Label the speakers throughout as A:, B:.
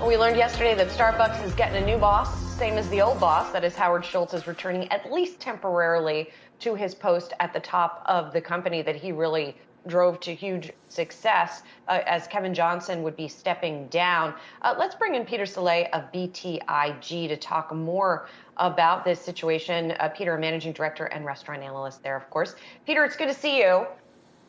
A: We learned yesterday that Starbucks is getting a new boss, same as the old boss. That is, Howard Schultz is returning at least temporarily to his post at the top of the company that he really drove to huge success, as Kevin Johnson would be stepping down. Let's bring in Peter Saleh of BTIG to talk more about this situation. Peter, a managing director and restaurant analyst there, of course. Peter, it's good to see you.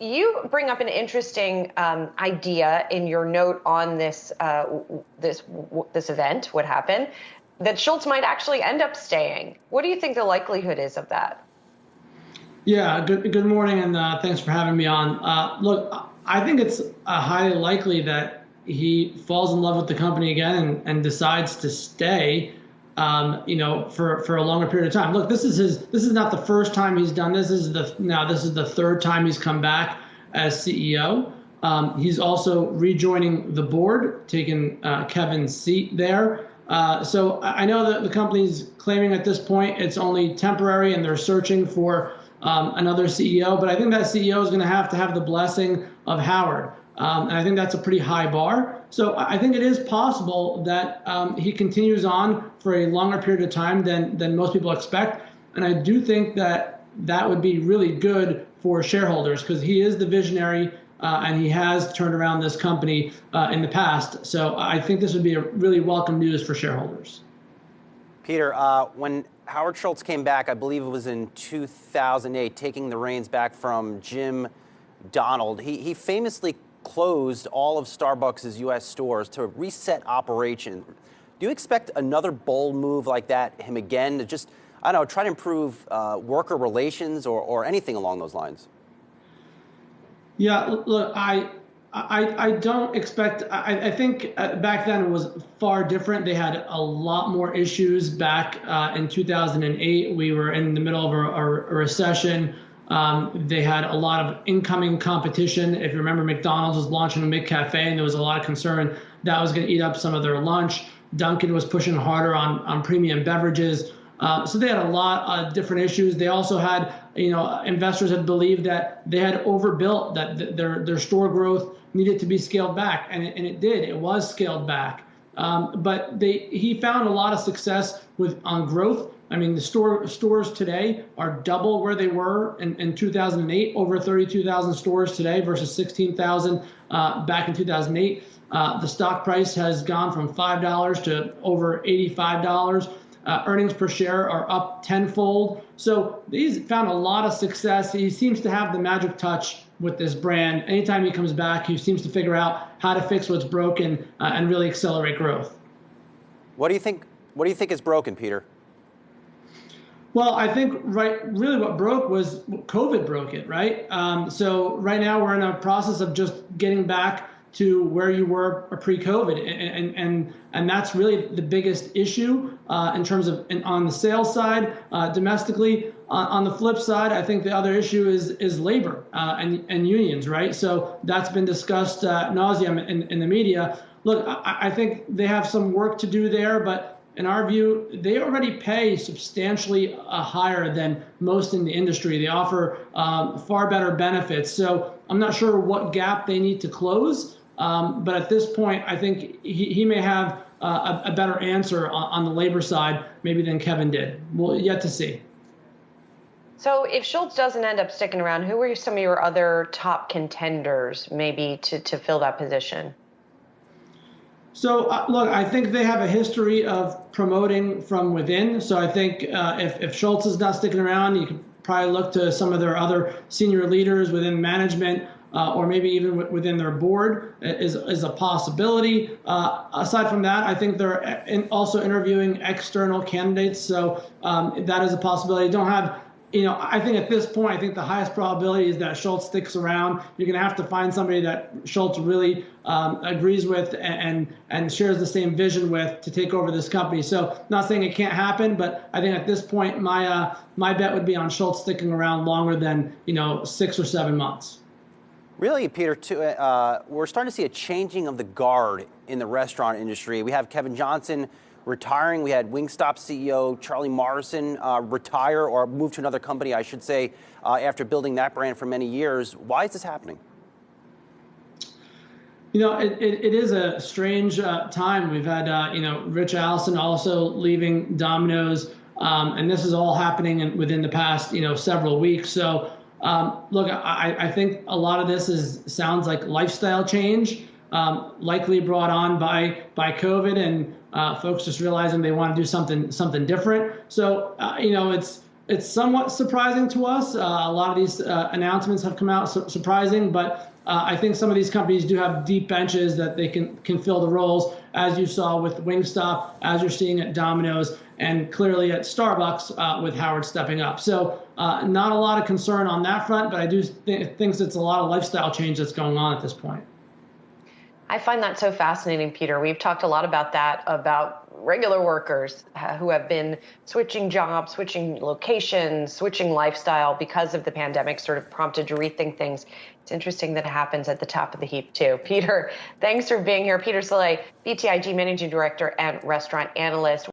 A: You bring up an interesting idea in your note on this event, what happened, that Schultz might actually end up staying. What do you think the likelihood is of that?
B: Yeah, good morning, and thanks for having me on. Look, I think it's highly likely that he falls in love with the company again and decides to stay, for a longer period of time. Look, this is not the first time he's done this. This is the third time he's come back as CEO. He's also rejoining the board, taking Kevin's seat there. So I know that the company's claiming at this point it's only temporary and they're searching for another CEO, but I think that CEO is going to have the blessing of Howard. And I think that's a pretty high bar. So I think it is possible that he continues on for a longer period of time than most people expect. And I do think that would be really good for shareholders because he is the visionary and he has turned around this company in the past. So I think this would be a really welcome news for shareholders.
C: Peter, when Howard Schultz came back, I believe it was in 2008, taking the reins back from Jim Donald, he famously closed all of Starbucks' U.S. stores to reset operation. Do you expect another bold move like that, him again, to just, try to improve worker relations or anything along those lines?
B: Yeah, look, I don't expect, I think back then it was far different. They had a lot more issues back in 2008. We were in the middle of a recession. They had a lot of incoming competition. If you remember, McDonald's was launching a McCafe, and there was a lot of concern that was going to eat up some of their lunch. Dunkin' was pushing harder on premium beverages. So they had a lot of different issues. They also had, investors had believed that they had overbuilt, that their store growth needed to be scaled back, and it did. It was scaled back. But he found a lot of success on growth. I mean, the stores today are double where they were in 2008, over 32,000 stores today versus 16,000 back in 2008. The stock price has gone from $5 to over $85. Earnings per share are up tenfold. So he's found a lot of success. He seems to have the magic touch with this brand. Anytime he comes back, he seems to figure out how to fix what's broken and really accelerate growth.
C: What do you think is broken, Peter?
B: Well, I think really what broke was COVID broke it, right? So right now we're in a process of just getting back to where you were pre-COVID, and that's really the biggest issue in terms of on the sales side domestically. On the flip side, I think the other issue is labor and unions, right? So that's been discussed ad nauseum in the media. Look, I think they have some work to do there, but in our view, they already pay substantially higher than most in the industry. They offer far better benefits. So I'm not sure what gap they need to close. But at this point, I think he may have a better answer on the labor side maybe than Kevin did. We'll yet to see.
A: So if Schultz doesn't end up sticking around, who are some of your other top contenders maybe to fill that position?
B: So, look, I think they have a history of promoting from within. So I think if Schultz is not sticking around, you could probably look to some of their other senior leaders within management or maybe even within their board is a possibility. Aside from that, I think they're also interviewing external candidates. So that is a possibility. Don't have I think at this point, I think the highest probability is that Schultz sticks around. You're going to have to find somebody that Schultz really agrees with and shares the same vision with to take over this company. So not saying it can't happen, but I think at this point, my bet would be on Schultz sticking around longer than 6 or 7 months.
C: Really, Peter, we're starting to see a changing of the guard in the restaurant industry. We have Kevin Johnson retiring. We had Wingstop CEO Charlie Morrison retire or move to another company, I should say, after building that brand for many years. Why is this happening?
B: It is a strange time. We've had, Rich Allison also leaving Domino's, and this is all happening within the past, several weeks. So, look, I think a lot of this sounds like lifestyle change, likely brought on by COVID and folks just realizing they want to do something different. So, it's somewhat surprising to us. A lot of these announcements have come out surprising, but I think some of these companies do have deep benches that they can fill the roles, as you saw with Wingstop, as you're seeing at Domino's, and clearly at Starbucks with Howard stepping up. So not a lot of concern on that front, but I do think it's a lot of lifestyle change that's going on at this point.
A: I find that so fascinating, Peter. We've talked a lot about that, about regular workers who have been switching jobs, switching locations, switching lifestyle because of the pandemic, sort of prompted to rethink things. It's interesting that it happens at the top of the heap, too. Peter, thanks for being here. Peter Saleh, BTIG Managing Director and Restaurant Analyst.